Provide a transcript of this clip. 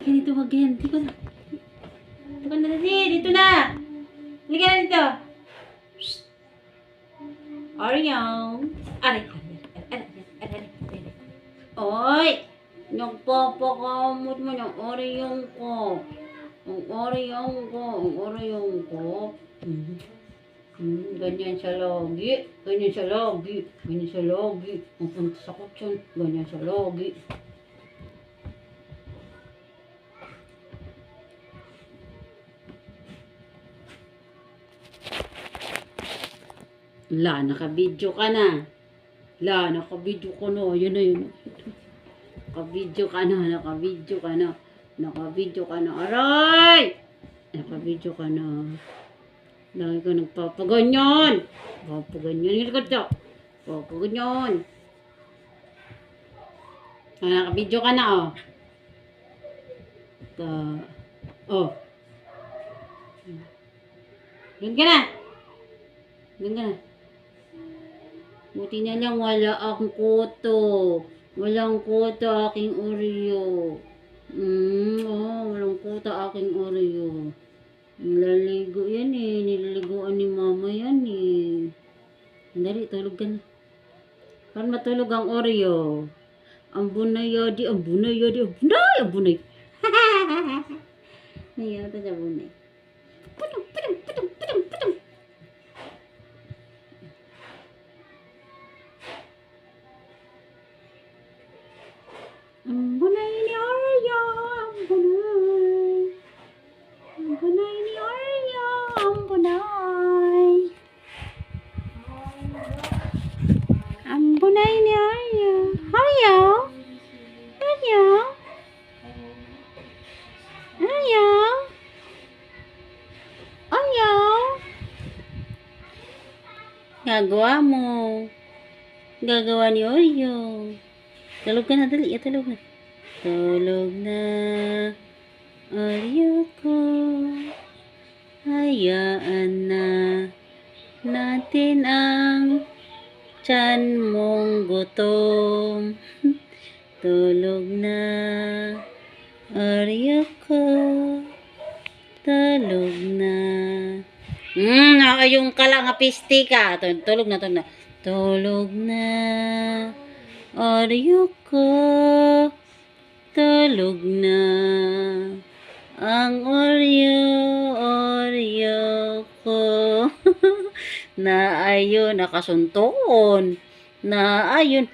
Ganito wag yan. Dito na. Dito ka na dali. Dito na. Halika na dito. Shh. Oreo. Aray. Oy! Nagpapakamot mo ng Oreo ko. Ang Oreo ko. Ang Oreo ko. Ganyan siya lagi. Ganyan siya lagi. Ganyan siya lagi. Ang punta sa kutsyon. Ganyan siya lagi. La, naka-video ka na. La, naka-video ka na. Yun na yun. Naka-video ka na. Naka-video ka na. Naka-video ka na. Aray! Naka-video ka na. Lagi ka nagpapaganyan. Papaganyan. Hindi ka ito. Papaganyan. Naka-video ka na, oh. Oh. Doon ka na. Doon ka na. Buti na lang wala akong koto. Walang koto aking Oreo. Walang koto aking Oreo. Nilaligo yan eh. Nilaliguan ni mama yan eh. Dali, tulog ka na. Para matulog ang Oreo. Ang bunay, ang bunay, ang bunay, ang bunay. Nayata sa bunay. Putong. Ang bunay ni Oreo, ang bunay. Ang bunay ni Oreo, ang bunay. Ang bunay ni Oreo. Oreo? Oreo? Oreo? Oreo? Gagawa mo. Gagawa ni Oreo. Tulog ka na, dali. Tulog na. Tulog na. Oreo ko. Hayaan na natin ang tiyan mong gutom. Tulog na. Oreo ko. Tulog na. Nakayong ka lang, apisti ka. Tulog na, tulog na. Tulog na. Oreo ko, tulog na. Ang Oreo ko. Na ayun, nakasuntoon. Na ayun.